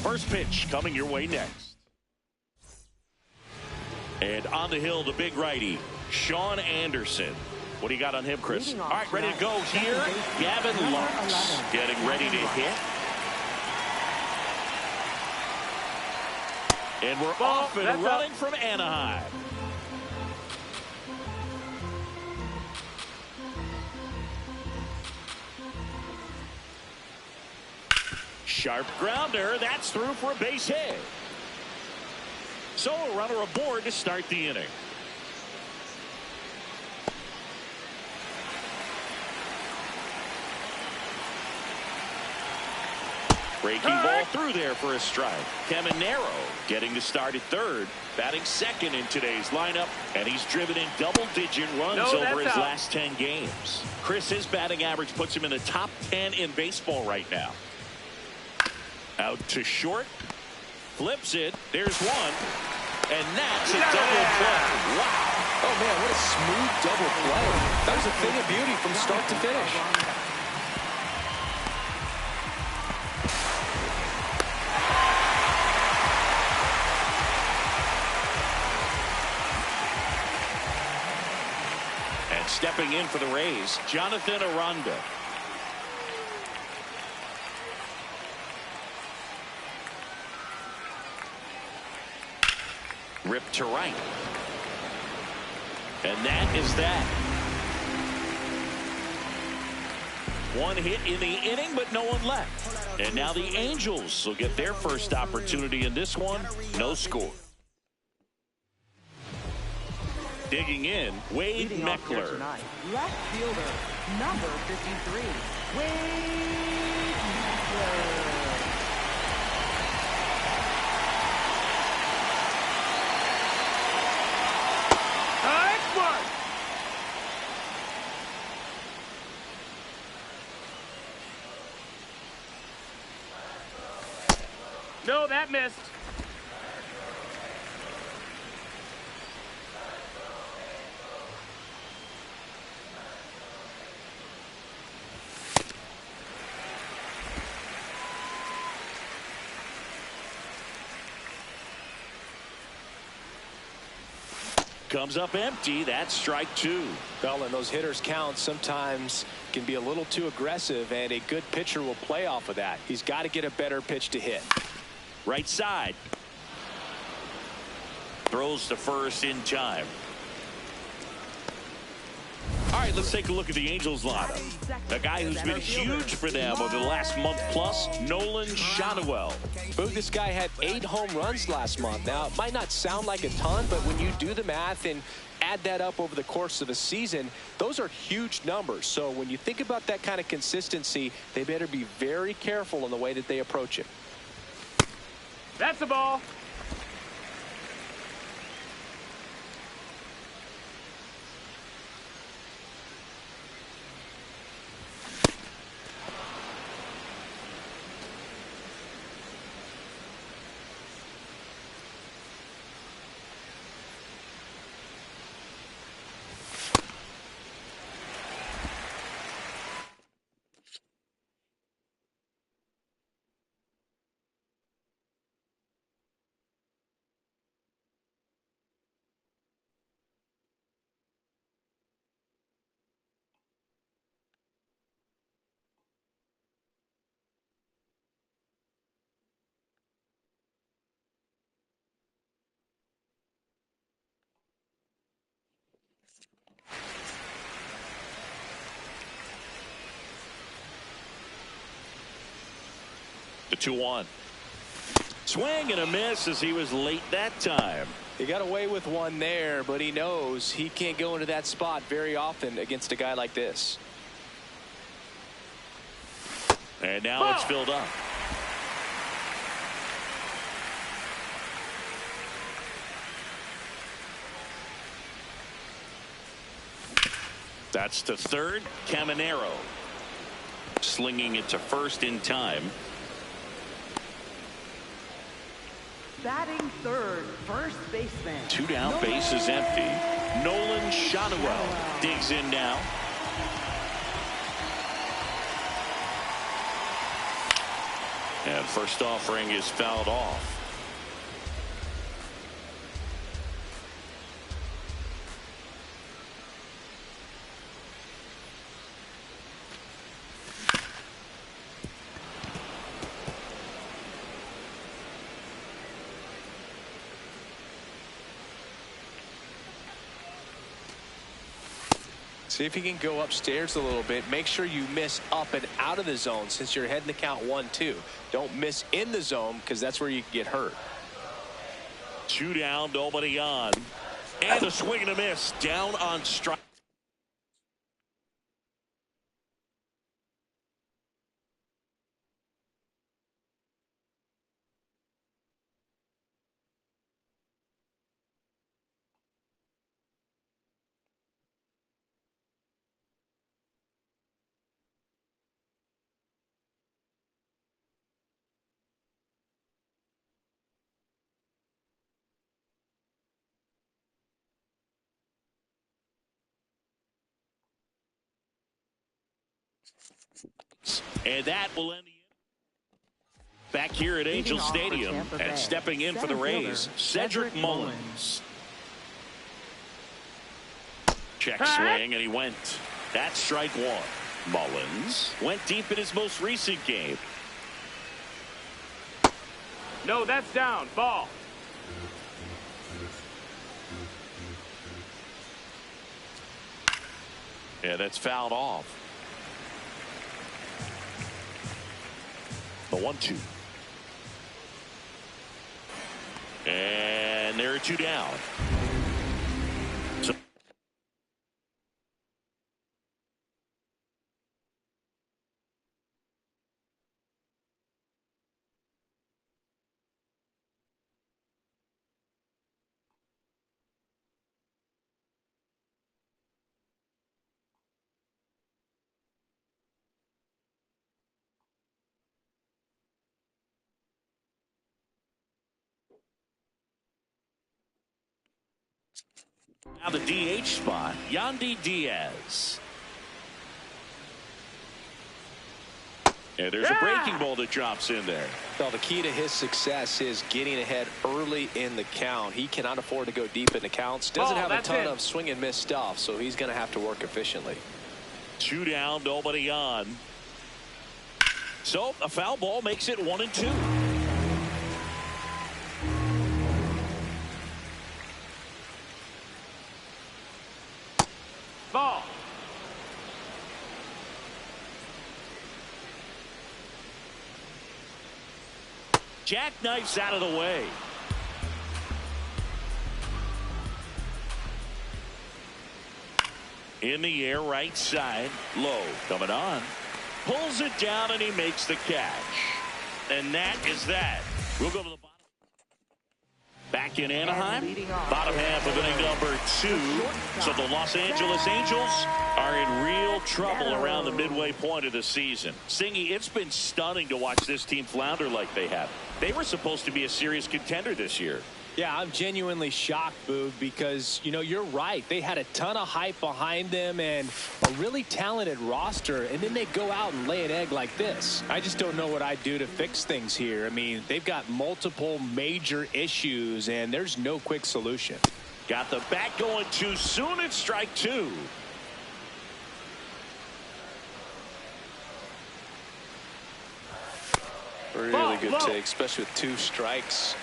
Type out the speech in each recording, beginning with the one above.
First pitch coming your way next. And on the hill, the big righty, Sean Anderson. What do you got on him, Chris? All right, ready to go here. Gavin Lux getting ready to hit. And we're off and running from Anaheim. Sharp grounder. That's through for a base hit. So a runner aboard to start the inning. Breaking ball through there for a strike. Caminero getting to start at third, batting second in today's lineup, and he's driven in double-digit runs over his last 10 games. Chris, his batting average puts him in the top 10 in baseball right now. Out to short, flips it. There's one, and that's a double play. Wow. Oh man, what a smooth double play. That was a thing of beauty from start to finish. Stepping in for the Rays, Jonathan Aranda. Ripped to right. And that is that. One hit in the inning, but no one left. And now the Angels will get their first opportunity in this one. No score. Digging in, Wade Meckler. Left fielder, number 53, Wade Meckler. No, that missed. Comes up empty. That's strike two. Well, and those hitters count sometimes can be a little too aggressive, and a good pitcher will play off of that. He's got to get a better pitch to hit. Right side. Throws to first in time. All right, let's take a look at the Angels lineup. A guy who's been huge for them over the last month plus, Nolan Shotwell. Boog, this guy had 8 home runs last month. Now, it might not sound like a ton, but when you do the math and add that up over the course of a season, those are huge numbers. So when you think about that kind of consistency, they better be very careful in the way that they approach it. That's the ball. The 2-1. Swing and a miss as he was late that time. He got away with one there, but he knows he can't go into that spot very often against a guy like this. And now it's filled up. That's to third. Caminero slinging it to first in time. Batting third, first baseman. 2 down, base is empty. Nolan Shotwell digs in now. And First offering is fouled off. See if you can go upstairs a little bit. Make sure you miss up and out of the zone since you're heading to count 1-2. Don't miss in the zone because that's where you can get hurt. 2 down, nobody on. And a swing and a miss. Down on strike. And that will end the inning. Back here at Angel Stadium and stepping in for the Rays, Cedric Mullins. Check swing, and he went. That's strike 1. Mullins went deep in his most recent game. No, that's down. Ball. Yeah, that's fouled off. The 1-2. And there are 2 down. So now the DH spot, Yandy Diaz. And there's a breaking ball that drops in there. Well, the key to his success is getting ahead early in the count. He cannot afford to go deep in the counts. Doesn't have a ton of swing and miss stuff, so he's going to have to work efficiently. 2 down, nobody on. So a foul ball makes it 1-2. Ball. Jackknifes out of the way. In the air, right side, low, coming on. Pulls it down, and he makes the catch. And that is that. We'll go to the bottom. Back in Anaheim, bottom half of inning number 2. So the Los Angeles Angels are in real trouble around the midway point of the season. Singy, it's been stunning to watch this team flounder like they have. They were supposed to be a serious contender this year. Yeah, I'm genuinely shocked, Boog, because, you know, you're right. They had a ton of hype behind them and a really talented roster, and then they go out and lay an egg like this. I just don't know what I'd do to fix things here. I mean, they've got multiple major issues, and there's no quick solution. Got the bat going too soon. It's strike 2. Really good take, especially with 2 strikes.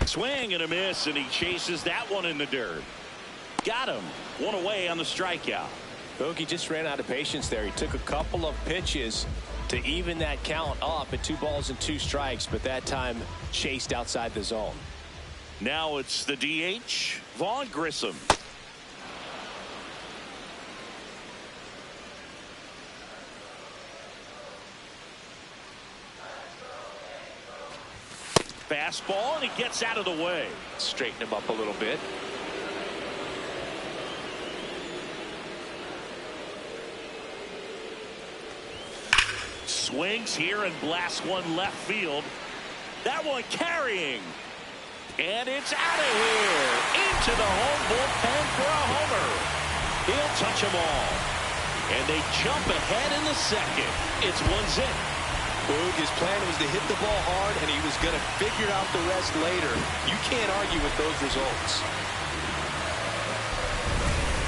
Swing and a miss, and he chases that one in the dirt. Got him. 1 away on the strikeout. Bogey just ran out of patience there. He took a couple of pitches to even that count up at 2 balls and 2 strikes, but that time chased outside the zone. Now it's the DH, Vaughn Grissom. Fastball, and he gets out of the way. Straighten him up a little bit. Swings here and blasts one left field. That one carrying. And it's out of here. Into the home bullpen for a homer. He'll touch them all. And they jump ahead in the second. It's 1-0. Boog, his plan was to hit the ball hard, and he was going to figure out the rest later. You can't argue with those results.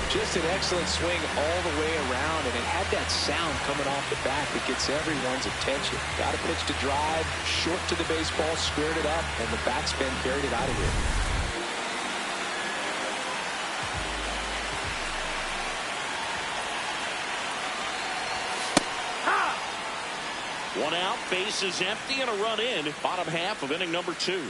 Just an excellent swing all the way around, and it had that sound coming off the bat that gets everyone's attention. Got a pitch to drive, short to the baseball, squared it up, and the backspin carried it out of here. One out, base is empty, and a run in. Bottom half of inning number 2.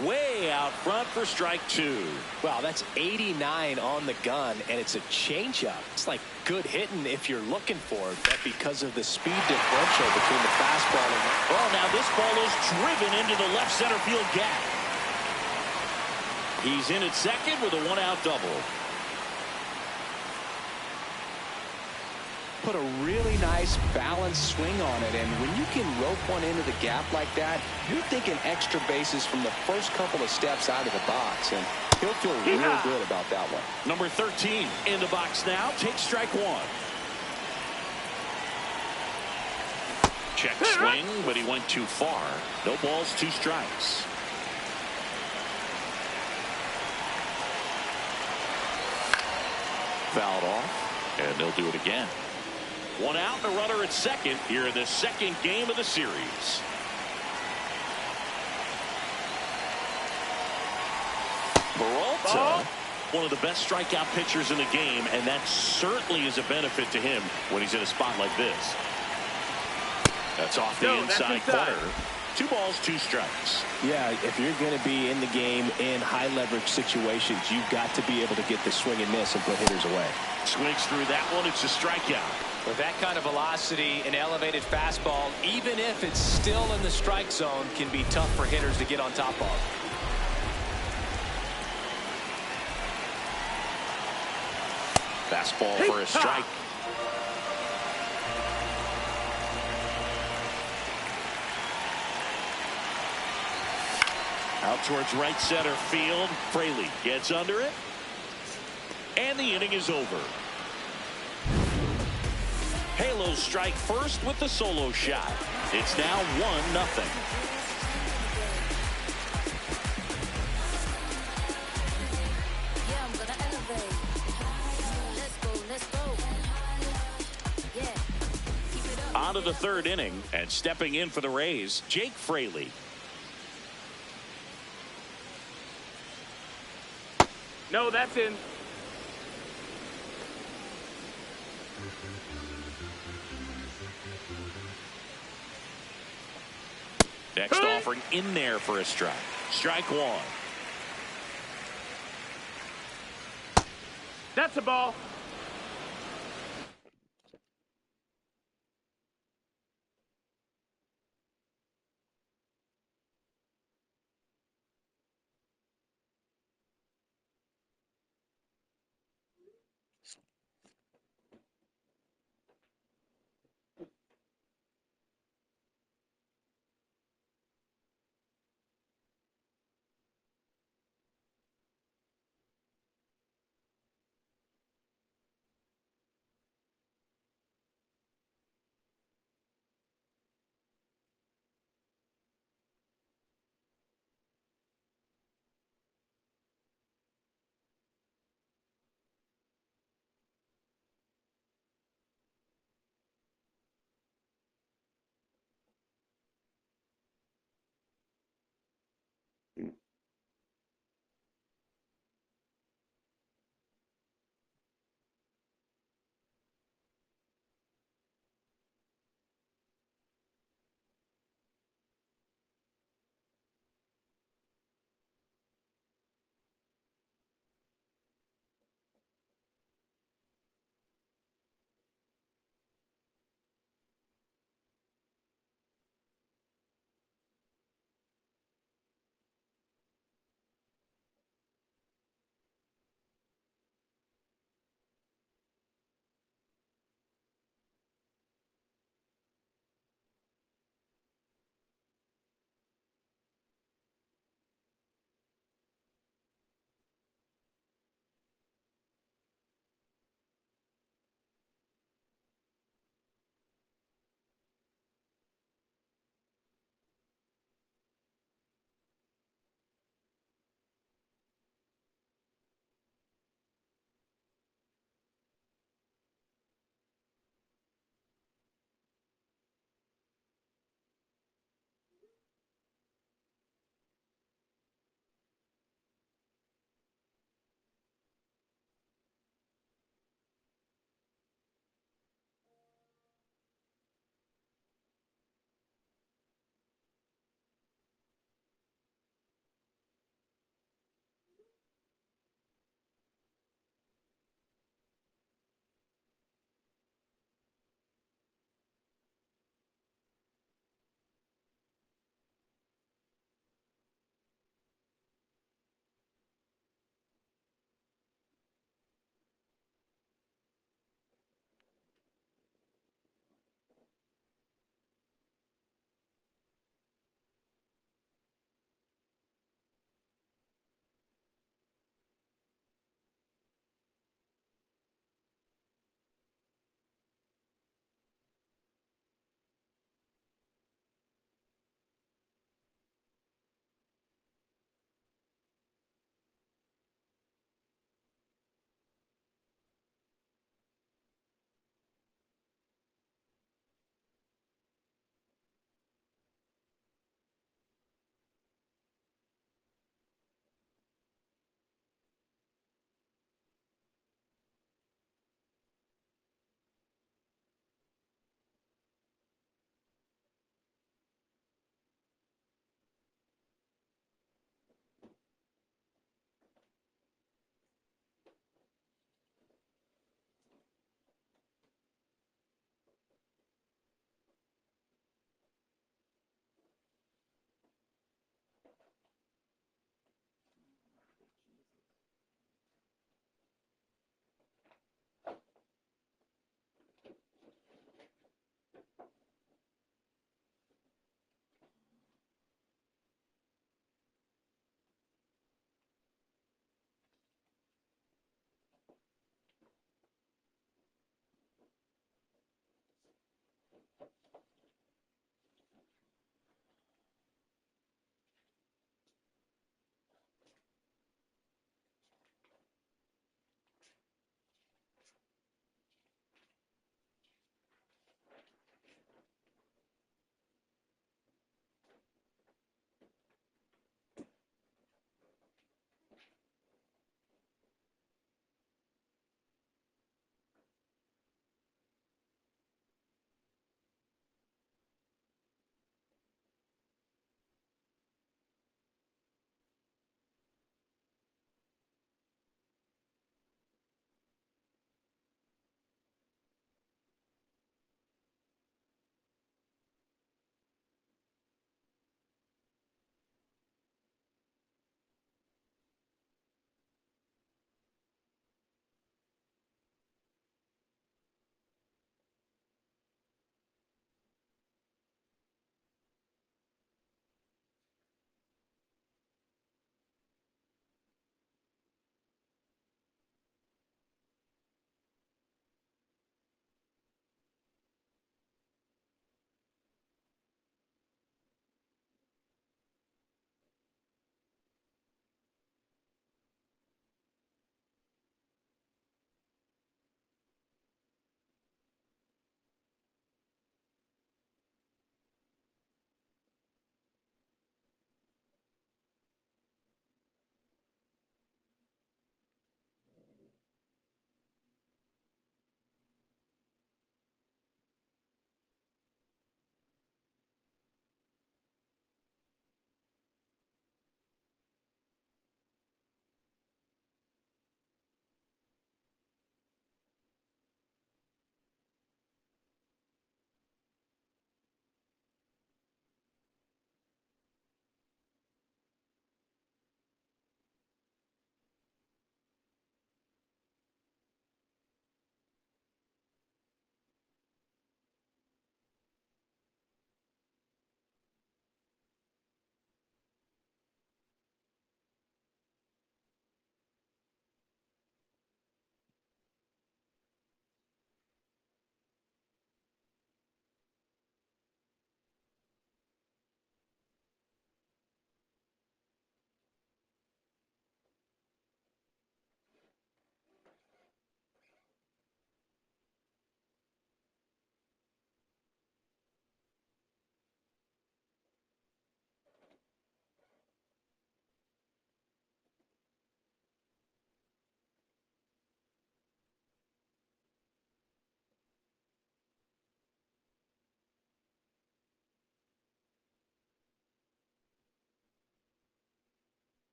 Way out front for strike 2. Wow, that's 89 on the gun, and it's a changeup. It's like good hitting if you're looking for it, but because of the speed differential between the fastball and... Oh, now this ball is driven into the left center field gap. He's in at second with a one-out double. Put a really nice balanced swing on it, and when you can rope one into the gap like that, you're thinking extra bases from the first couple of steps out of the box, and he'll feel real good about that one. Number 13 in the box now. Takes strike 1. Check swing, but he went too far. No balls, 2 strikes. Fouled off, and they'll do it again. One out and a runner at second here in the second game of the series. Peralta, one of the best strikeout pitchers in the game, and that certainly is a benefit to him when he's in a spot like this. That's off the inside corner. 2 balls, 2 strikes. Yeah, if you're going to be in the game in high leverage situations, you've got to be able to get the swing and miss and put hitters away. Swings through that one. It's a strikeout. With that kind of velocity, an elevated fastball, even if it's still in the strike zone, can be tough for hitters to get on top of. Fastball for a strike. Out towards right center field. Fraley gets under it. And the inning is over. Halo strike first with the solo shot. It's now 1-0. On to the 3rd inning, and stepping in for the Rays, Jake Fraley. No, that's in. Next offering in there for a strike. Strike 1. That's a ball.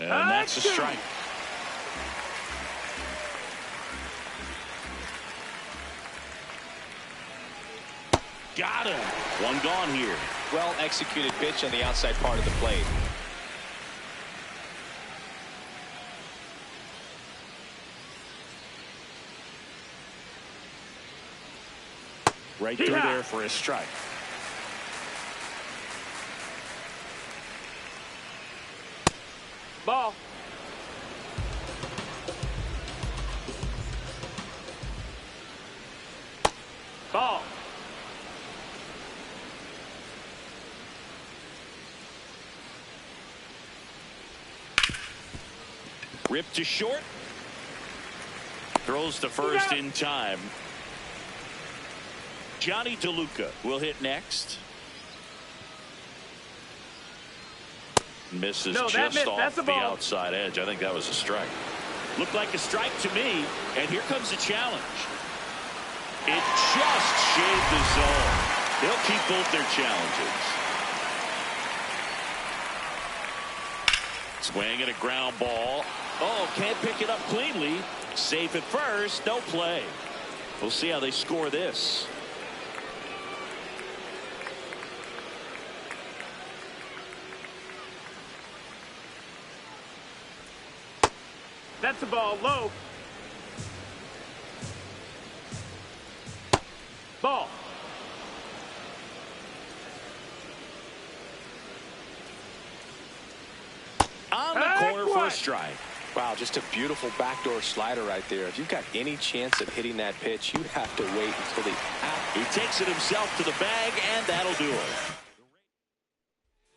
And that's a strike. Got him. One gone here. Well executed pitch on the outside part of the plate. Right through there for a strike. Ball. Ball. Ripped to short. Throws to first in time. Johnny DeLuca will hit next. Misses just off the outside edge. I think that was a strike. Looked like a strike to me. And here comes the challenge. It just shaved the zone. They'll keep both their challenges. Swing and a ground ball. Oh, can't pick it up cleanly. Safe at first. No play. We'll see how they score this. That's a ball low. Ball. On the corner for a strike. Wow, just a beautiful backdoor slider right there. If you've got any chance of hitting that pitch, you have to wait until the He takes it himself to the bag, and that'll do it.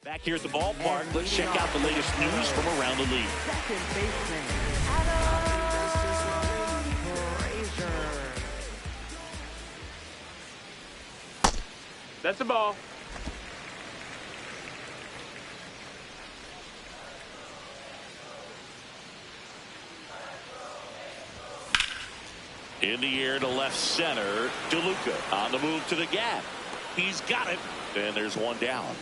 Back here at the ballpark, let's check out the latest news from around the league. Second baseman, Halotv. That's a ball. In the air to left center, DeLuca on the move to the gap. He's got it, and there's one down.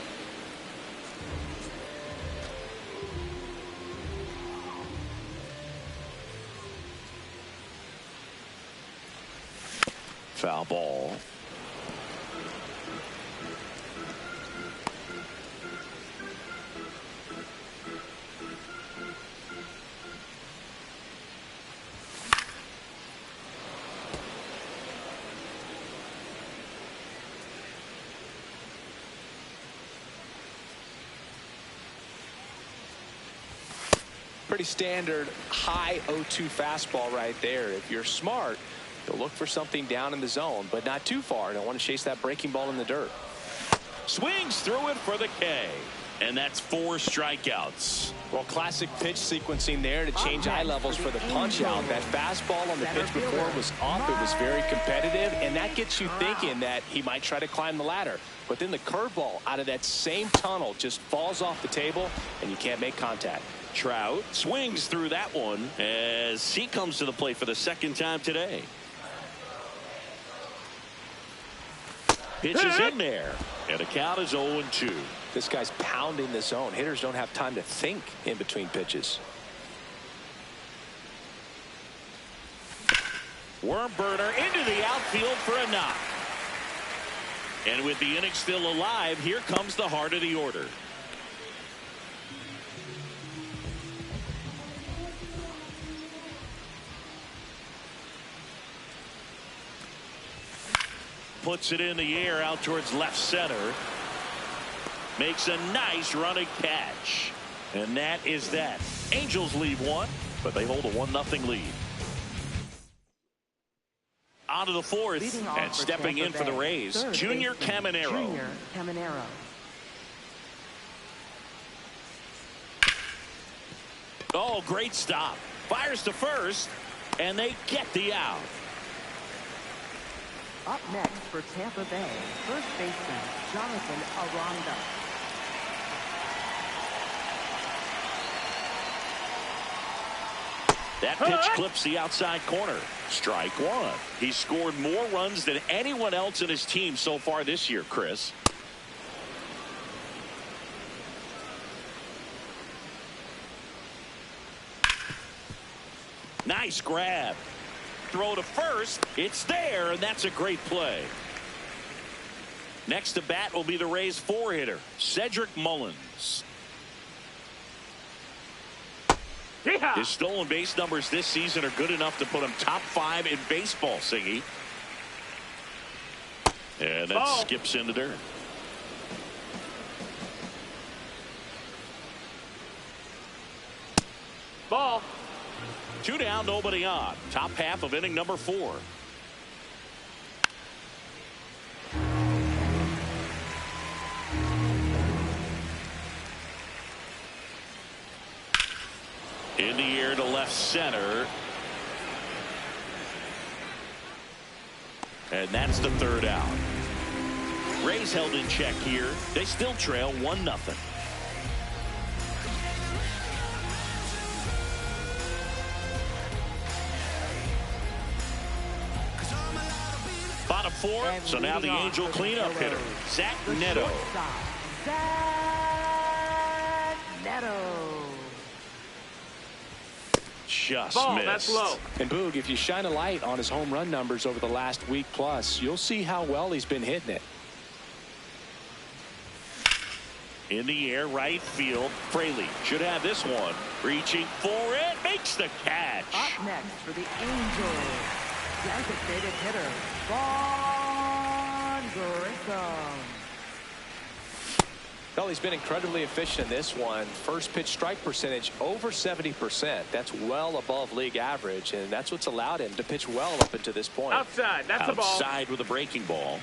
Foul ball. pretty standard high 0-2 fastball right there. If you're smart, you'll look for something down in the zone, but not too far. Don't want to chase that breaking ball in the dirt. Swings through it for the K. And that's 4 strikeouts. Well, classic pitch sequencing there to change eye levels for the punch out. That fastball on the pitch before was up. It was very competitive, and that gets you thinking that he might try to climb the ladder. But then the curveball out of that same tunnel just falls off the table, and you can't make contact. Trout swings through that one as he comes to the plate for the second time today. Pitch is in there, and the count is 0-2. This guy's pounding the zone. Hitters don't have time to think in between pitches. Worm burner into the outfield for a knock. And with the inning still alive, here comes the heart of the order. Puts it in the air out towards left center. Makes a nice running catch. And that is that. Angels leave one, but they hold a 1-0 lead. On to the fourth, and stepping in for the Rays, Junior Caminero. Oh, great stop. Fires to first, and they get the out. Up next for Tampa Bay, first baseman Jonathan Aranda. That pitch clips the outside corner. Strike one. He scored more runs than anyone else in his team so far this year, Chris. Nice grab. Throw to first. It's there, and that's a great play. Next to bat will be the Rays' four-hitter, Cedric Mullins. Yeah. His stolen base numbers this season are good enough to put him top 5 in baseball, Siggy. And that skips into dirt. Ball. 2 down, nobody on. Top half of inning number 4. In the air to left center. And that's the 3rd out. Rays held in check here. They still trail 1-0. Bottom 4, And so now the Angel cleanup hitter, Zach Neto. Zach Neto. Just Ball, missed. that's low. And Boog, if you shine a light on his home run numbers over the last week plus, you'll see how well he's been hitting it. In the air, right field. Fraley should have this one. Reaching for it. Makes the catch. Up next for the Angels, designated hitter Vaughn Grissom. Well, he's been incredibly efficient in this one. First pitch strike percentage over 70%. That's well above league average, and that's what's allowed him to pitch well up until this point. Outside. That's a ball. Outside with a breaking ball.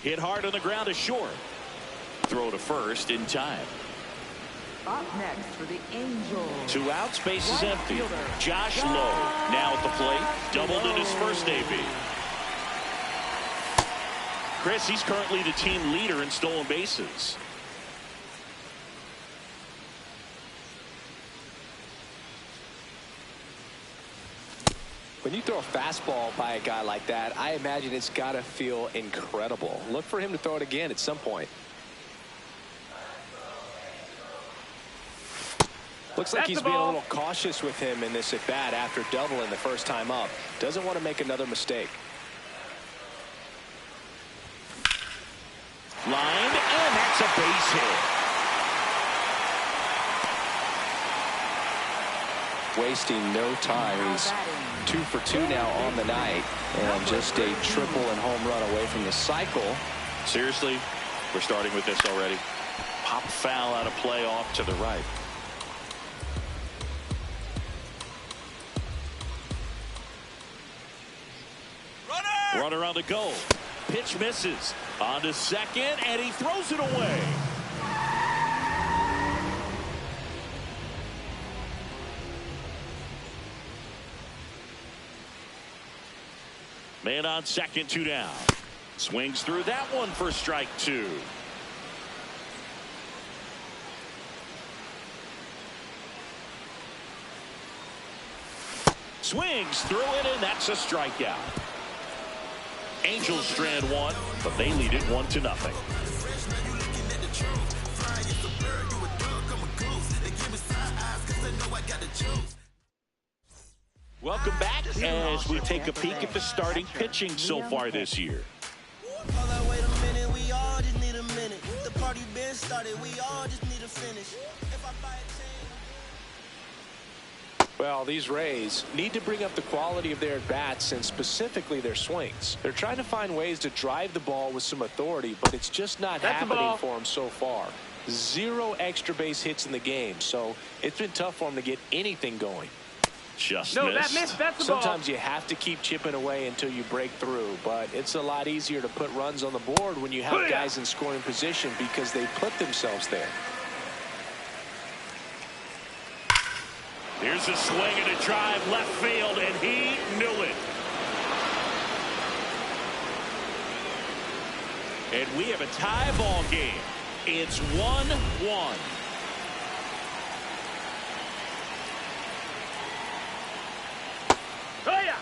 Hit hard on the ground to short. Throw to first in time. Up next for the Angels, 2 outs, base is right empty. fielder, Josh Lowe now at the plate. Doubled in his first AB. Chris, he's currently the team leader in stolen bases. When you throw a fastball by a guy like that, I imagine it's got to feel incredible. Look for him to throw it again at some point. Looks like he's being a little cautious with him in this at bat after doubling the first time up. Doesn't want to make another mistake. Lined, and that's a base hit. Wasting no time. He's 2 for 2 now on the night, and just a triple and home run away from the cycle. Seriously, we're starting with this already. Pop foul out of play off to the right. Runner on the go. Pitch misses. On to second, and he throws it away. Man on second, 2 down. Swings through that one for strike 2. Swings through it, and that's a strikeout. Angels strand 1, but they lead it 1-0. Welcome back as we take a peek at the starting pitching so far this year. Wait a minute, we all just need a minute. The party been started, we all just need to finish. If I buy a chain. Well, these Rays need to bring up the quality of their at-bats and specifically their swings. They're trying to find ways to drive the ball with some authority, but it's just not happening for them so far. 0 extra base hits in the game, so it's been tough for them to get anything going. Just No, missed. that missed. That's the ball. Sometimes you have to keep chipping away until you break through, but it's a lot easier to put runs on the board when you have guys in scoring position because they put themselves there. Here's a swing and a drive left field, and he knew it. And we have a tie ball game. It's 1-1. Oh, yeah.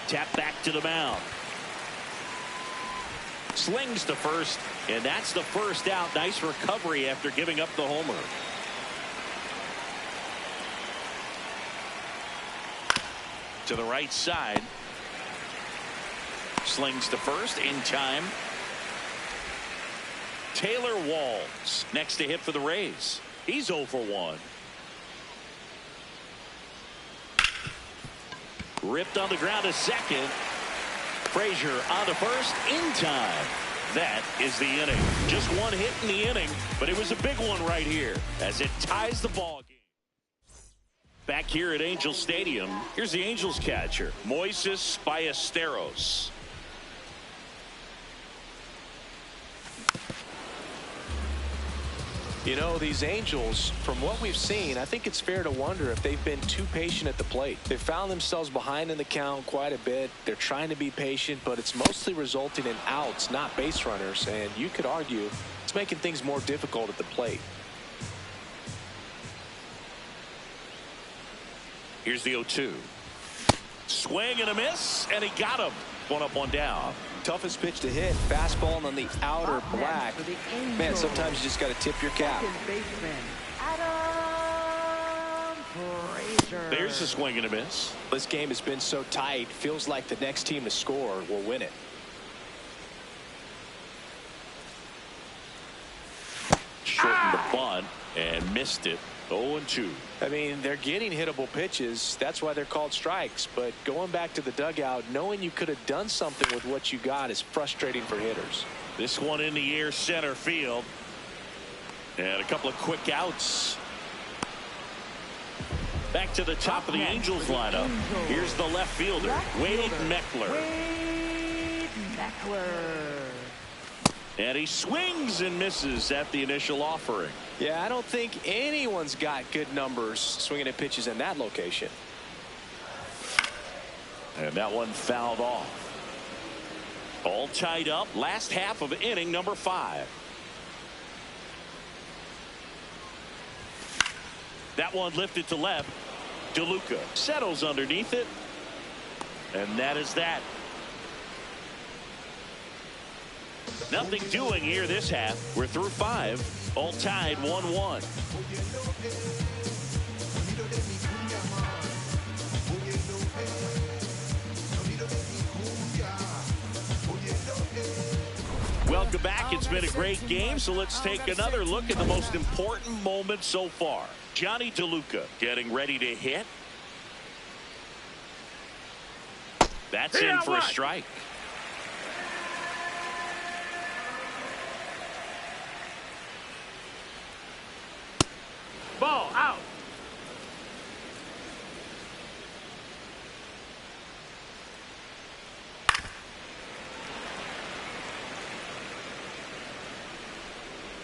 Tap back to the mound. Slings to first, and that's the first out. Nice recovery after giving up the homer. To the right side. Slings to first in time. Taylor Walls next to hit for the Rays. He's 0 for 1. Ripped on the ground to second. Frazier on to first in time. That is the inning. Just one hit in the inning, but it was a big one right here as it ties the ball game. Back here at Angel Stadium, here's the Angels catcher, Moises Ballesteros. You know, these Angels, from what we've seen, I think it's fair to wonder if they've been too patient at the plate. They've found themselves behind in the count quite a bit. They're trying to be patient, but it's mostly resulting in outs, not base runners. And you could argue it's making things more difficult at the plate. Here's the 0-2. Swing and a miss, and he got him. One up, one down. Toughest pitch to hit, fastball on the outer black. Man, sometimes you just got to tip your cap. There's a swing and a miss. This game has been so tight, feels like the next team to score will win it. Shortened the bunt and missed it. 0-2. I mean, they're getting hittable pitches. That's why they're called strikes. But going back to the dugout, knowing you could have done something with what you got is frustrating for hitters. This one in the air, center field. And a couple of quick outs. Back to the top of the Angels lineup. Here's the left fielder, Wade Meckler. Wade Meckler. And he swings and misses at the initial offering. Yeah, I don't think anyone's got good numbers swinging at pitches in that location. And that one fouled off. All tied up. Last half of inning number 5. That one lifted to left. DeLuca settles underneath it. And that is that. Nothing doing here this half. We're through 5. All tied 1-1. Welcome back. It's been a great game, so let's take another look at the most important moment so far. Johnny DeLuca getting ready to hit. That's in for a strike. Ball out.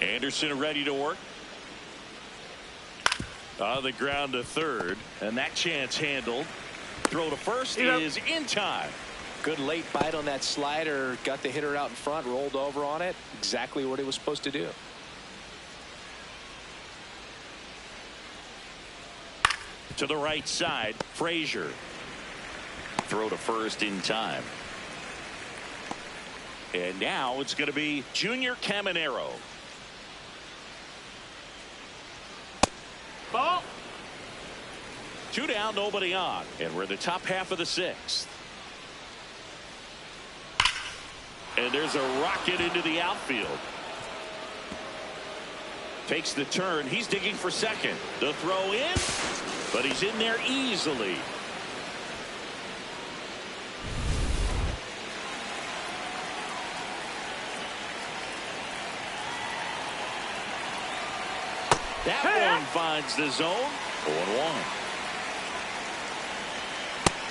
Anderson ready to work. On the ground to third, and that chance handled. Throw to first is in time. Good late bite on that slider. Got the hitter out in front, rolled over on it. Exactly what he was supposed to do. To the right side, Frazier. Throw to first in time. And now it's going to be Junior Caminero. Ball. 2 down, nobody on. And we're in the top half of the 6th. And there's a rocket into the outfield. Takes the turn. He's digging for second. The throw in, but he's in there easily. That one finds the zone. 0-1.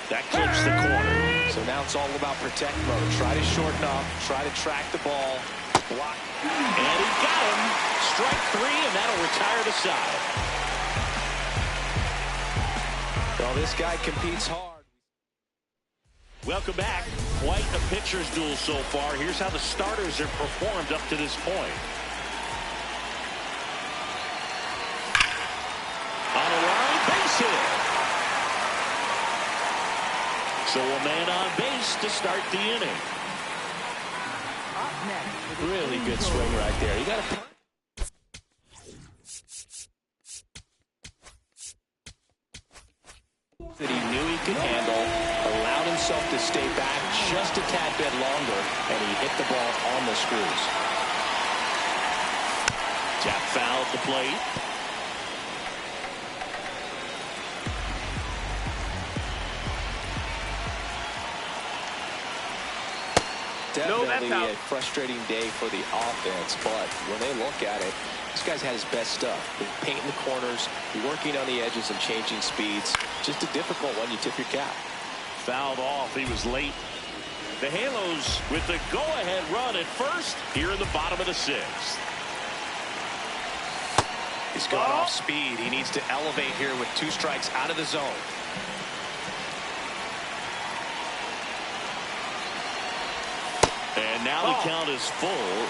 That clips the corner. So now it's all about protect mode. Try to shorten up. Try to track the ball. Block. And he got him. Strike 3, and that'll retire the side. Well, this guy competes hard. Welcome back. Quite a pitcher's duel so far. Here's how the starters have performed up to this point. On a line, base hit. So a man on base to start the inning. Up next. Really good swing right there. You got to. That he knew he could handle, allowed himself to stay back just a tad bit longer, and he hit the ball on the screws. Tap foul at the plate. Definitely a frustrating day for the offense, but when they look at it, this guy's had his best stuff. Painting the corners, working on the edges and changing speeds. Just a difficult one. You tip your cap. Fouled off. He was late. The Halos with the go-ahead run at first here in the bottom of the 6th. He's gone off speed. He needs to elevate here with 2 strikes out of the zone. And now the count is full.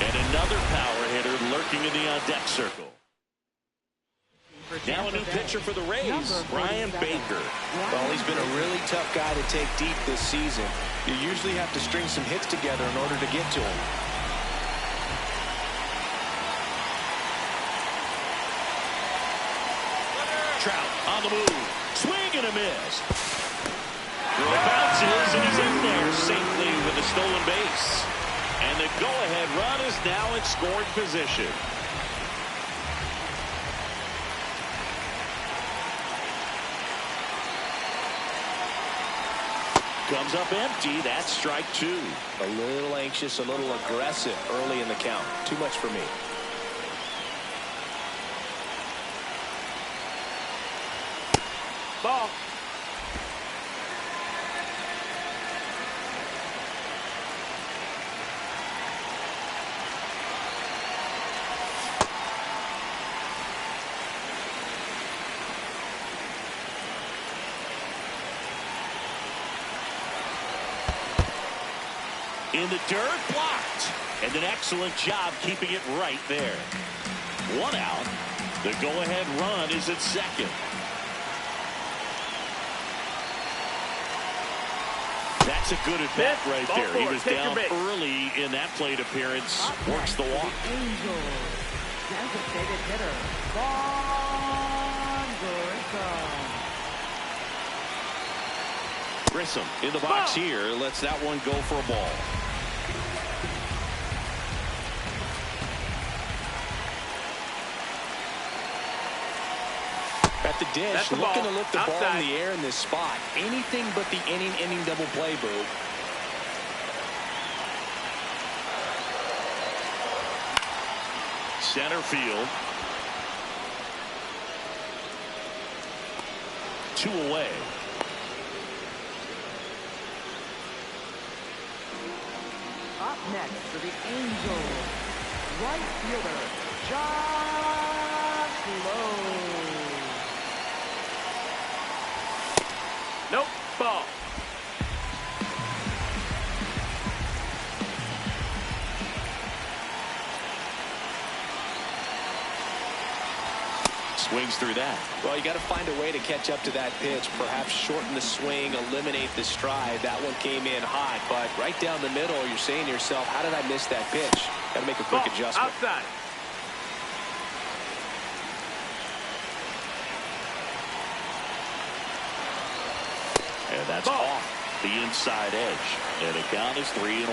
And another power hitter lurking in the on-deck circle. Now a new pitcher for the Rays, Brian Baker. Well, he's been a really tough guy to take deep this season. You usually have to string some hits together in order to get to him. Trout on the move. Swing and a miss. It bounces and he's in there safely with a stolen base. And the go-ahead run is now in scoring position. Comes up empty. That's strike 2. A little anxious, a little aggressive early in the count. Too much for me. Ball. In the dirt, blocked. And an excellent job keeping it right there. 1 out. The go-ahead run is at second. That's a good at bat right there. He was down early in that plate appearance. Works the walk. Angels. Designated hitter. Vaughn Grissom. Grissom in the box here. Lets that one go for a ball. At the dish, looking to lift the ball in the air in this spot. Anything but the inning double play, Boo. Center field. 2 away. Up next for the Angels, right fielder, Josh Lowe. Nope. Ball. Swings through that. Well, you got to find a way to catch up to that pitch. Perhaps shorten the swing, eliminate the stride. That one came in hot, but right down the middle, you're saying to yourself, how did I miss that pitch? Got to make a quick adjustment. Outside. And that's off the inside edge. And the count is 3-1.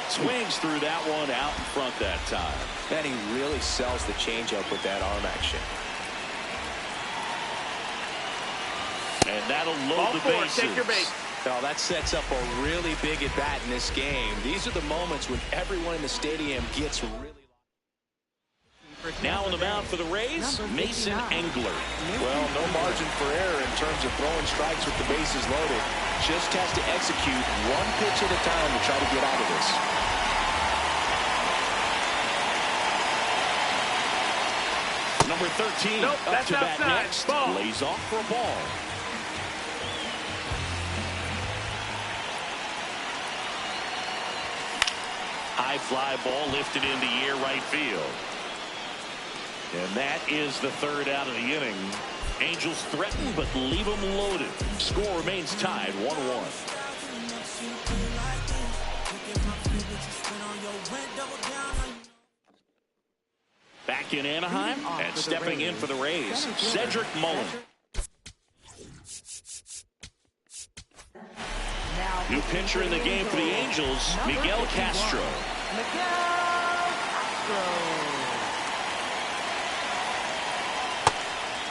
Swings through that one out in front that time. And he really sells the changeup with that arm action. And that'll load the bases. Take your base. Now that sets up a really big at-bat in this game. These are the moments when everyone in the stadium gets really... Now on the mound for the Rays, Mason Engler. Well, no margin for error in terms of throwing strikes with the bases loaded. Just has to execute one pitch at a time to try to get out of this. Number 13 nope, up to bat outside. next. Ball. Lays off for a ball. High fly ball lifted into the air right field. And that is the third out of the inning. Angels threaten but leave them loaded. Score remains tied 1-1. Back in Anaheim and stepping in for the Rays, Cedric Mullin. New pitcher in the game for the Angels, Miguel Castro.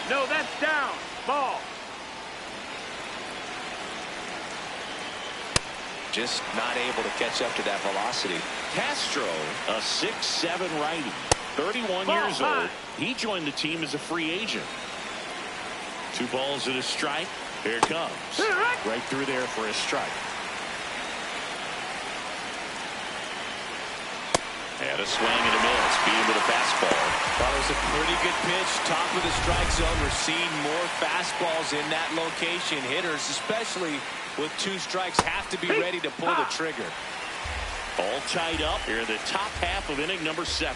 No, that's down. Ball. Just not able to catch up to that velocity. Castro, a 6'7" righty, 31 Ball years high. old. He joined the team as a free agent. 2 balls and a strike. Here it comes. Right through there for a strike. And a swing and a miss. Beat him with a fastball. That was a pretty good pitch. Top of the strike zone. We're seeing more fastballs in that location. Hitters, especially with 2 strikes, have to be ready to pull the trigger. All tied up here in the top half of inning number 7.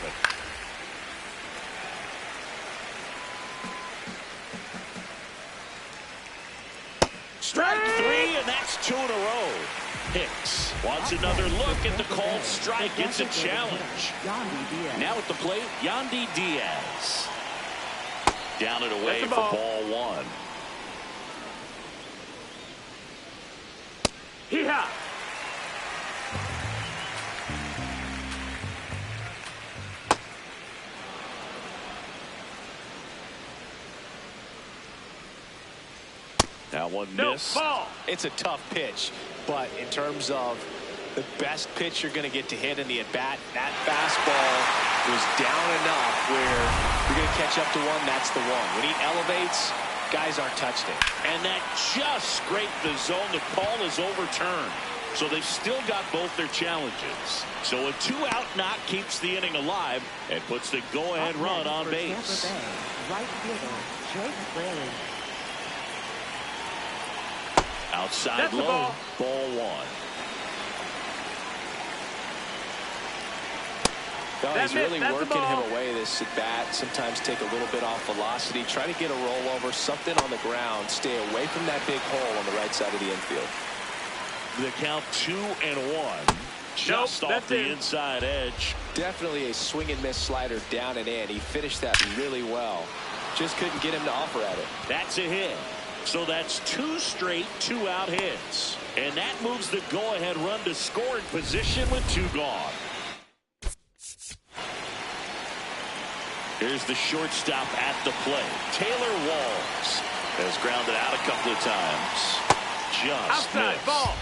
Strike 3, and that's 2 in a row. Hicks wants another look at the called strike. It's a challenge. Now at the plate, Yandy Diaz. Down and away for ball 1. Hee-haw. That one No, missed. ball. It's a tough pitch, but in terms of the best pitch you're going to get to hit in the at-bat, that fastball was down enough where you're going to catch up to one. That's the one. When he elevates, guys aren't touched it. And that just scraped the zone. The call is overturned. So they've still got both their challenges. So a 2-out knock keeps the inning alive and puts the go-ahead run on base. Right fielder, Jake Fraley. Outside That's low, the ball 1. No, he's really That's working him away this at bat. Sometimes take a little bit off velocity. Try to get a rollover, something on the ground. Stay away from that big hole on the right side of the infield. The count 2-1. Just off the inside edge. Definitely a swing and miss slider down and in. He finished that really well. Just couldn't get him to offer at it. That's a hit. So that's 2 straight 2-out hits. And that moves the go-ahead run to scoring position with 2 gone. Here's the shortstop at the plate. Taylor Walls has grounded out a couple of times. Just outside missed. ball.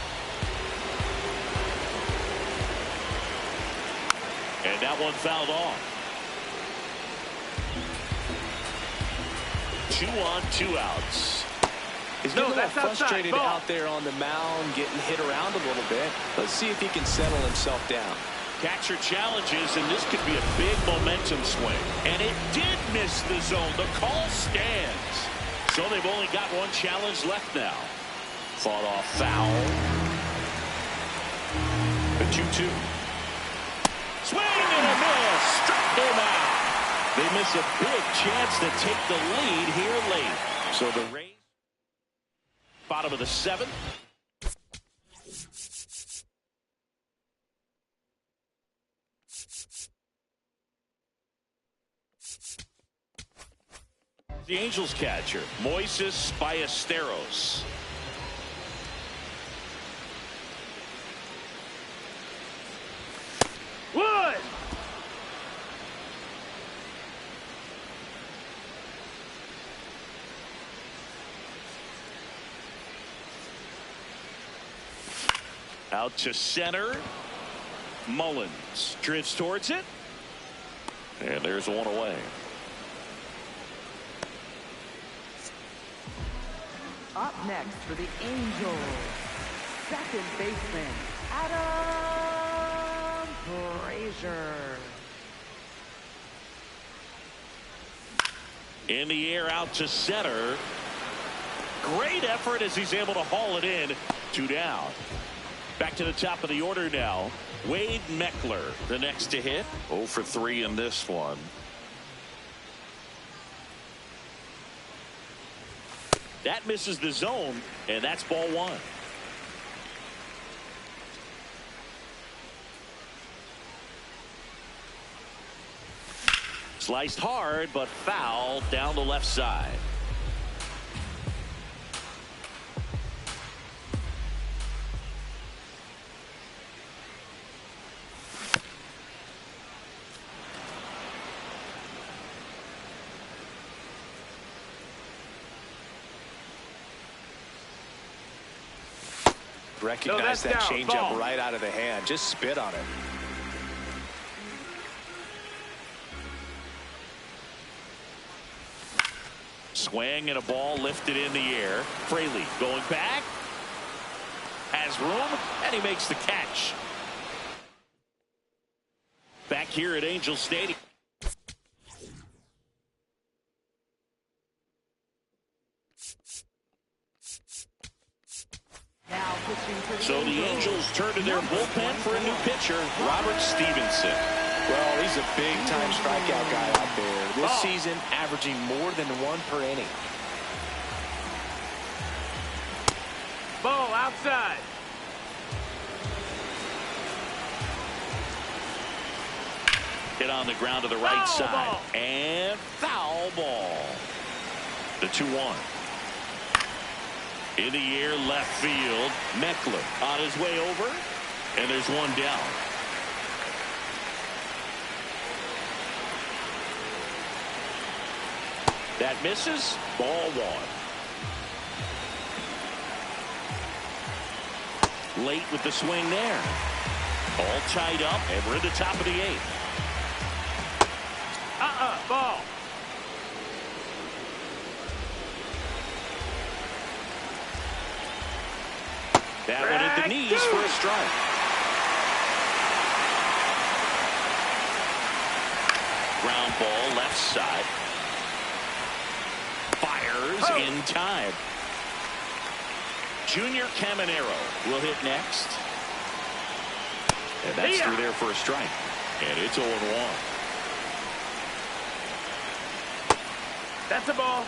And that one fouled off. 2 on, 2 outs. He's getting a little that's frustrated outside. out there on the mound, getting hit around a little bit. Let's see if he can settle himself down. Catcher challenges, and this could be a big momentum swing. And it did miss the zone. The call stands. So they've only got 1 challenge left now. Fought off foul. The 2-2. Swing and a miss. Struck him out. They miss a big chance to take the lead here late. So the Rays, bottom of the 7th. The Angels catcher, Moises Ballesteros. Wood. Out to center. Mullins drifts towards it. And there's one away. Up next for the Angels, second baseman, Adam Frazier. In the air out to center. Great effort as he's able to haul it in. 2 down. Back to the top of the order now. Wade Meckler, the next to hit. 0 for 3 in this one. That misses the zone, and that's ball 1. Sliced hard, but foul down the left side. Recognize that changeup right out of the hand. Just spit on it. Swing and a ball lifted in the air. Fraley going back. Has room, and he makes the catch. Back here at Angel Stadium. So the Angels turn to their bullpen for a new pitcher, Robert Stevenson. Well, he's a big-time strikeout guy out there. This season, averaging more than 1 per inning. Ball outside. Hit on the ground to the right side. And foul ball. The 2-1. In the air, left field. Meckler on his way over. And there's one down. That misses. Ball 1. Late with the swing there. All tied up, and we're at the top of the 8th. Ball. That one at the knees for a strike. Ground ball left side. Fires in time. Junior Caminero will hit next. And that's through there for a strike. And it's 0-1. That's a ball.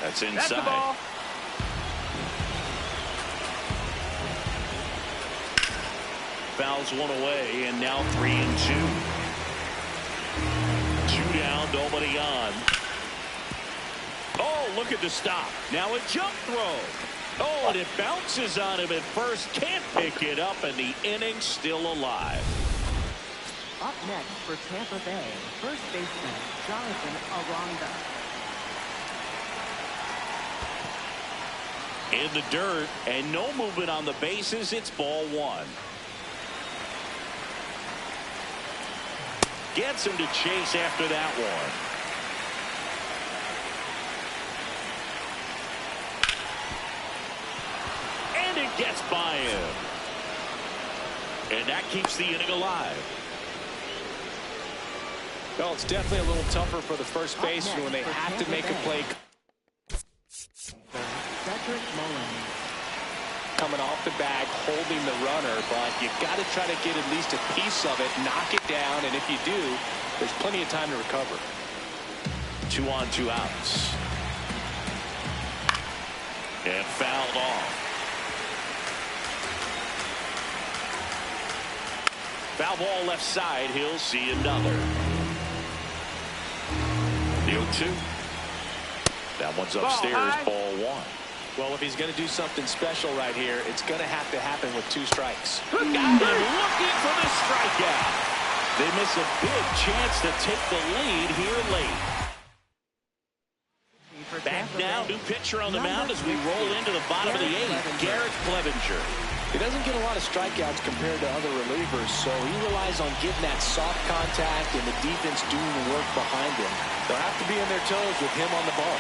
That's inside. That's the ball. Fouls one away, and now 3-2. 2 down, nobody on. Oh, look at the stop. Now a jump throw. Oh, and it bounces on him at first. Can't pick it up, and the inning's still alive. Up next for Tampa Bay, first baseman, Jonathan Aranda. In the dirt, and no movement on the bases. It's ball 1. Gets him to chase after that one. And it gets by him. And that keeps the inning alive. Well, it's definitely a little tougher for the first baseman when they have to make a play. Coming off the bag, holding the runner, but you got to try to get at least a piece of it, knock it down, and if you do, there's plenty of time to recover. 2 on, 2 outs. And fouled off. Foul ball left side. He'll see another. The 0-2. That one's upstairs. Ball 1. Well, if he's going to do something special right here, it's going to have to happen with 2 strikes. Got him looking for the strikeout. They miss a big chance to take the lead here late. Back now, new pitcher on the mound as we roll into the bottom of the eighth. Garrett Clevenger. He doesn't get a lot of strikeouts compared to other relievers, so he relies on getting that soft contact and the defense doing the work behind him. They'll have to be on their toes with him on the ball.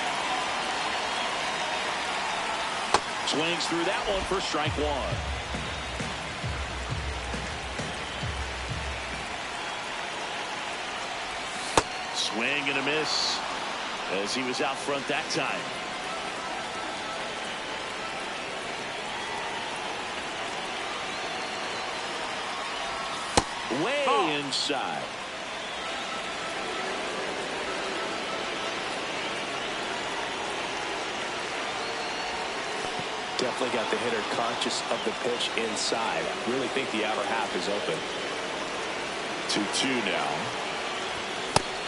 Swings through that one for strike one. Swing and a miss as he was out front that time. Way inside. Definitely got the hitter conscious of the pitch inside. I really think the outer half is open. 2-2 now.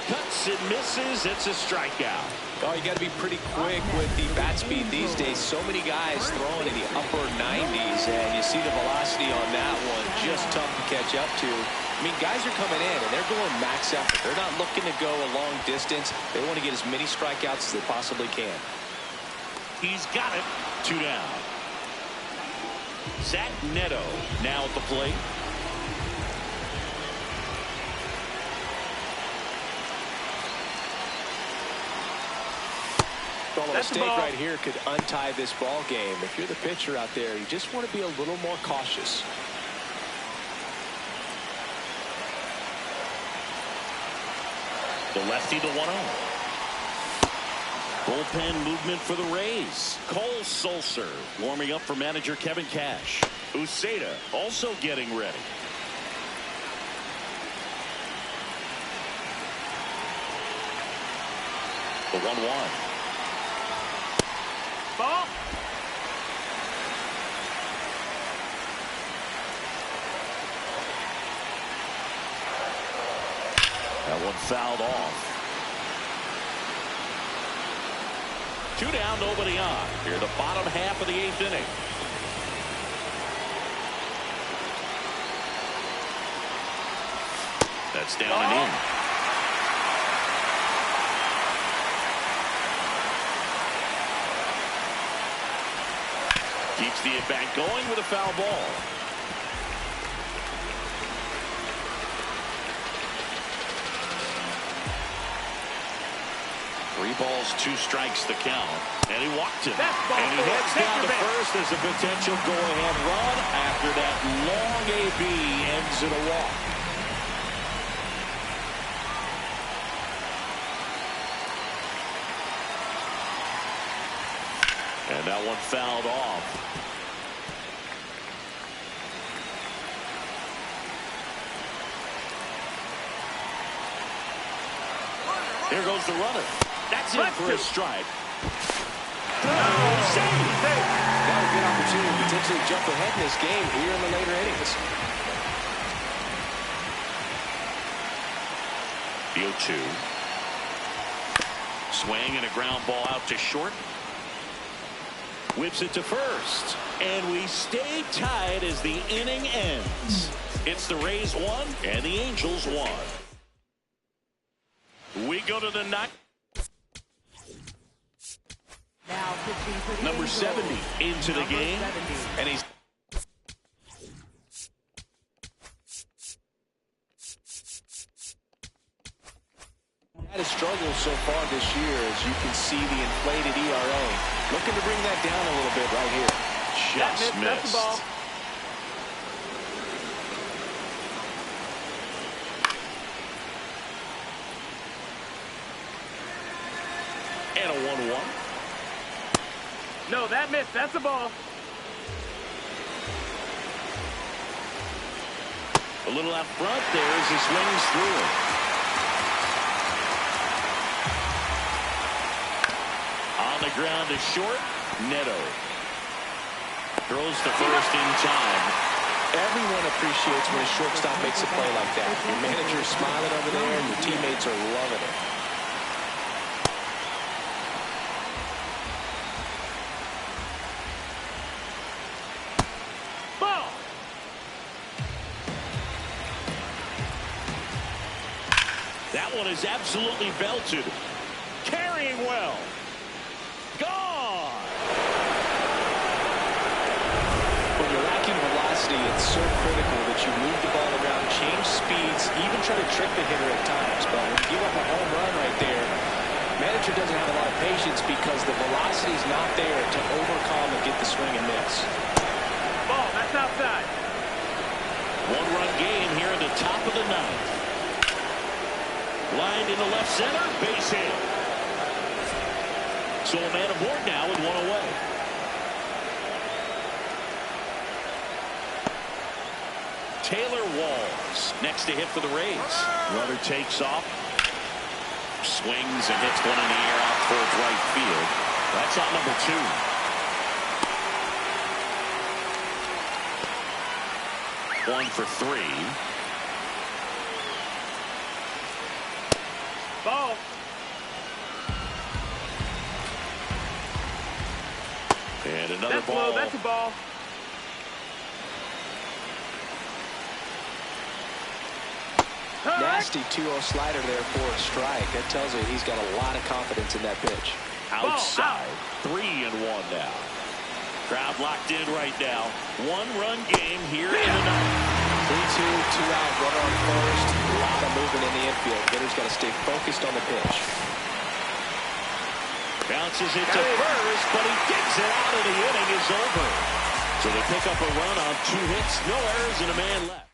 Cuts and misses. It's a strikeout. Oh, you got to be pretty quick with the bat speed these days. So many guys throwing in the upper 90s, and you see the velocity on that one. Just tough to catch up to. I mean, guys are coming in, and they're going max effort. They're not looking to go a long distance. They want to get as many strikeouts as they possibly can. He's got it. 2 down. Zach Neto now at the plate. Well, a mistake right here could untie this ball game. If you're the pitcher out there, you just want to be a little more cautious. The lefty to 1-0. Bullpen movement for the Rays. Cole Sulser warming up for manager Kevin Cash. Uceda also getting ready. The 1-1. Ball. That one fouled off. 2 down, nobody on. Here the bottom half of the 8th inning. That's down and in. Keeps the at-bat going with a foul ball. Three balls, 2 strikes the count. And he walked him. And he heads down to first as a potential go-ahead run after that long AB ends in a walk. And that one fouled off. Here goes the runner. That's it for a strike. Got a good opportunity to potentially jump ahead in this game here in the later innings. The 0-2. Swing and a ground ball out to short. Whips it to first. And we stay tied as the inning ends. It's the Rays 1 and the Angels 1. We go to the ninth. Now Number 70 into the game. 70. And he's Had a struggle so far this year, as you can see the inflated ERA. Looking to bring that down a little bit right here. just missed. That's the ball. And a 1-1. No, that missed. That's a ball. A little out front there as he swings through it. On the ground to short. Neto throws to first in time. Everyone appreciates when a shortstop makes a play like that. Your manager's smiling over there, and your teammates are loving it. one is absolutely belted. Carrying well. Gone. When you're lacking velocity, it's so critical that you move the ball around, change speeds, even try to trick the hitter at times. But when you give up a home run right there, manager doesn't have a lot of patience because the velocity is not there to overcome and get the swing and miss. Ball, that's outside. One-run game here in the top of the ninth. Lined into left center, base hit. So a man aboard now with one away. Taylor Walls next to hit for the Rays. Runner takes off. Swings and hits one in the air out towards right field. That's out number 2. 1 for 3. Ball. And another That's ball. low. That's a ball. Nasty 2-0 slider there for a strike. That tells you he's got a lot of confidence in that pitch. Outside. 3-1 now. Crowd locked in right now. One-run game here in the ninth. 3-2, 2-out, runner on first. A lot of movement in the infield. Hitter's got to stay focused on the pitch. Bounces it to first, but he digs it out, and the inning is over. So they pick up a run on 2 hits, no errors, and a man left.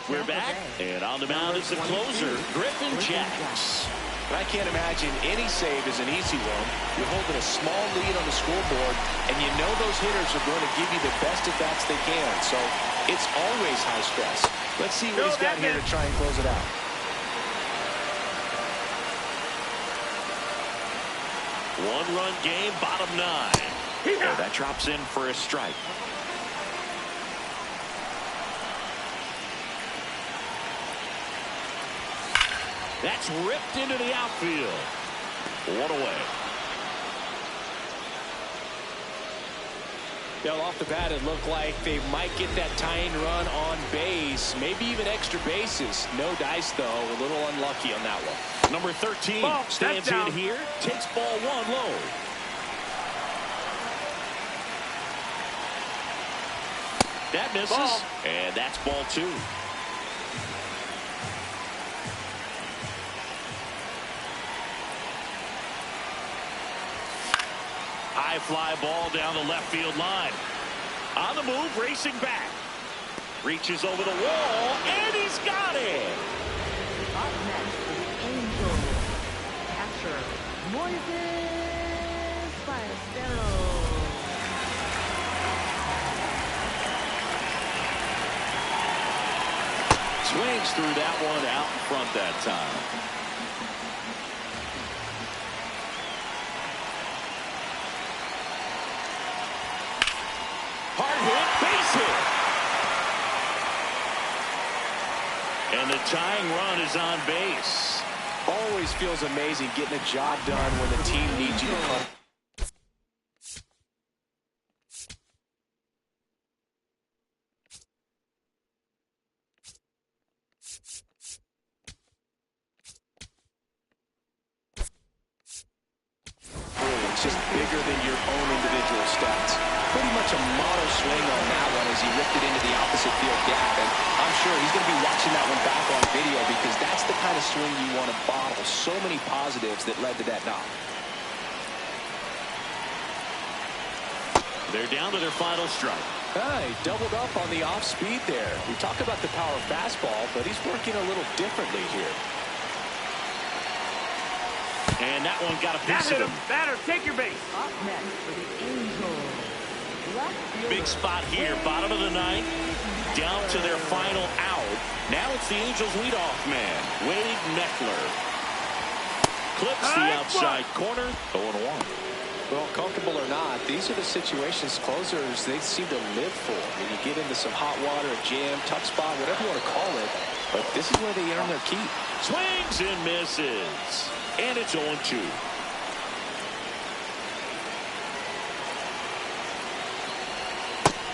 We're back, and on the mound is the closer, Griffin Jacks. But I can't imagine any save is an easy one. You're holding a small lead on the scoreboard, and you know those hitters are going to give you the best at-bats they can. So it's always high stress. Let's see what he's got here to try and close it out. One-run game, bottom 9. And that drops in for a strike. That's ripped into the outfield. One away. Now, off the bat, it looked like they might get that tying run on base, maybe even extra bases. No dice, though. A little unlucky on that one. Number 13 ball, stands in here, takes ball 1 low. That misses, ball. And that's ball 2. High fly ball down the left field line. On the move, racing back. Reaches over the wall, and he's got it. Up next for the Angels, catcher, Moises Ballesteros. Swings through that one out in front that time. Hard hit, base hit. And the tying run is on base. Always feels amazing getting a job done when the team needs you to come. It's just bigger than your own individual stats. Pretty much a model swing on that one as he ripped it into the opposite field gap. And I'm sure he's going to be watching that one back on video because that's the kind of swing you want to bottle. So many positives that led to that knock. They're down to their final strike. He doubled up on the off speed there. We talk about the power fastball, but he's working a little differently here. And that one got a piece of him. Batter, take your base. Up next for the Angels, left fielder. Big spot here, bottom of the ninth, down to their final out. Now it's the Angels leadoff man, Wade Meckler. Clips the outside corner, 0-1. Well, comfortable or not, these are the situations closers they seem to live for. When you get into some hot water, a jam, tough spot, whatever you want to call it. But this is where they earn their keep. Swings and misses. And it's 0-2.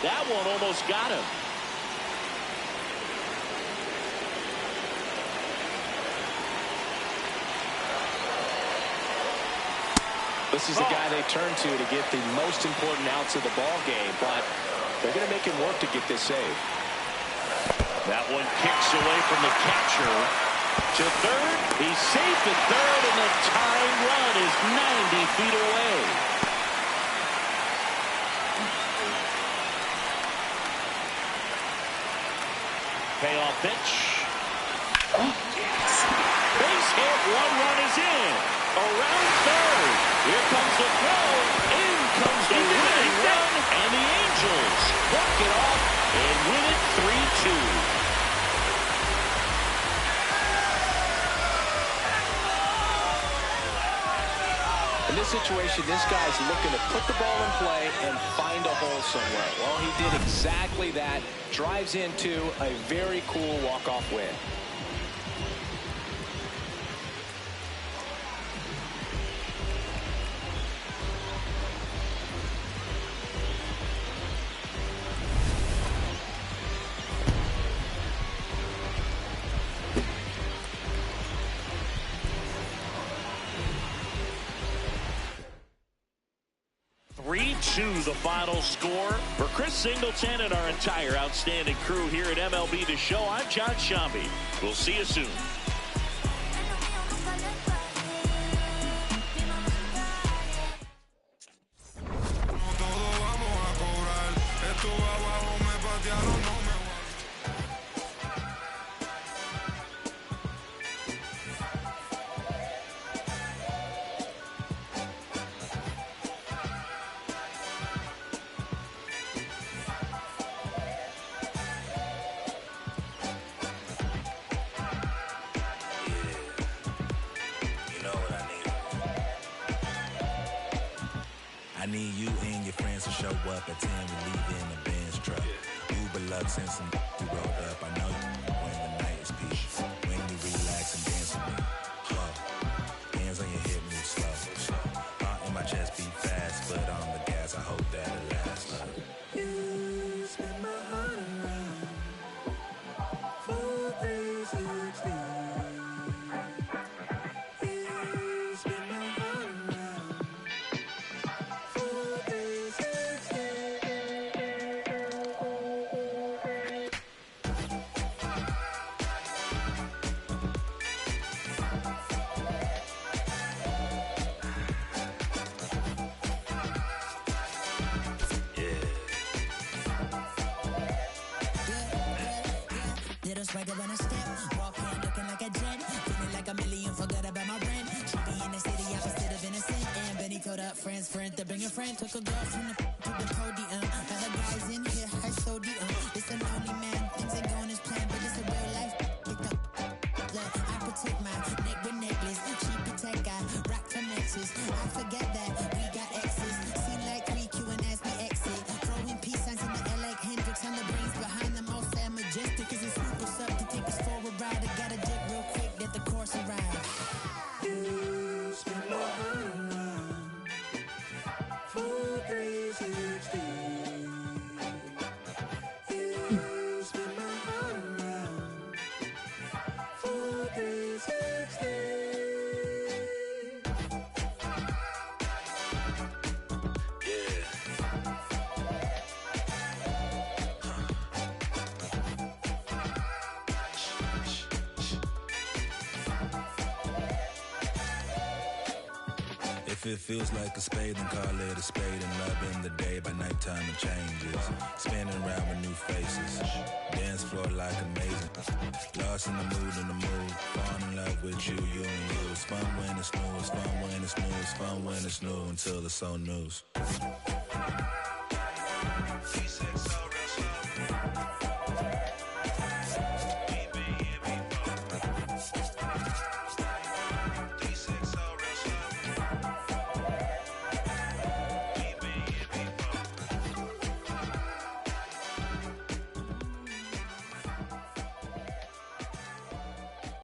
That one almost got him. This is the guy they turn to get the most important outs of the ball game, but they're going to make him work to get this save. That one kicks away from the catcher to third. He's safe at third, and the tying run is 90 feet away. Payoff pitch. Base hit. One run is in. Around third. Here comes the throw. In comes the winning run. And the Angels walk it off and win it 3-2. In this situation, this guy's looking to put the ball in play and find a hole somewhere. Well, he did exactly that. Drives into a very cool walk-off win. The final score. For Chris Singleton and our entire outstanding crew here at MLB The Show, I'm John Shambi. We'll see you soon. I need you and your friends to show up at 10. We leave in a Benz truck. Uber Lux and some we rolled up. I know you when the night is peace. When you relax and dance with me. Hands on your hip, move slow. Heart in my chest beat fast, but on the gas, I hope that it lasts. You spin my heart around. 4, 3, 16. Swagger when I step, walk in looking like a jet, feeling like a million, forgot about my rent. She be in the city, opposite of innocent. And Benny told up friends to bring a friend. Took a girl from the to the podium. Now the guys in here, high sodium. It's a lonely man, things ain't going as planned, but it's a real life. Look, I protect my neck with necklace. She protect, I rock her nexus. I forget that we got exes. Seem like 3Q and as we exit. Throwing peace signs in the air like Hendrix on the brains behind them all sad majestic. Cause it's up to take us for a ride. I gotta dip real quick, let the course arrive. You spin my heart around. 4, 3, 16. You spin my heart around. 4, 3, 16. If it feels like a spade, then call it a spade. And love in the day, by nighttime it changes. Spinning around with new faces. Dance floor like amazing. Lost in the mood, falling in love with you, you and you. It's fun when it's new, it's fun when it's new, it's fun when it's new until it's so news.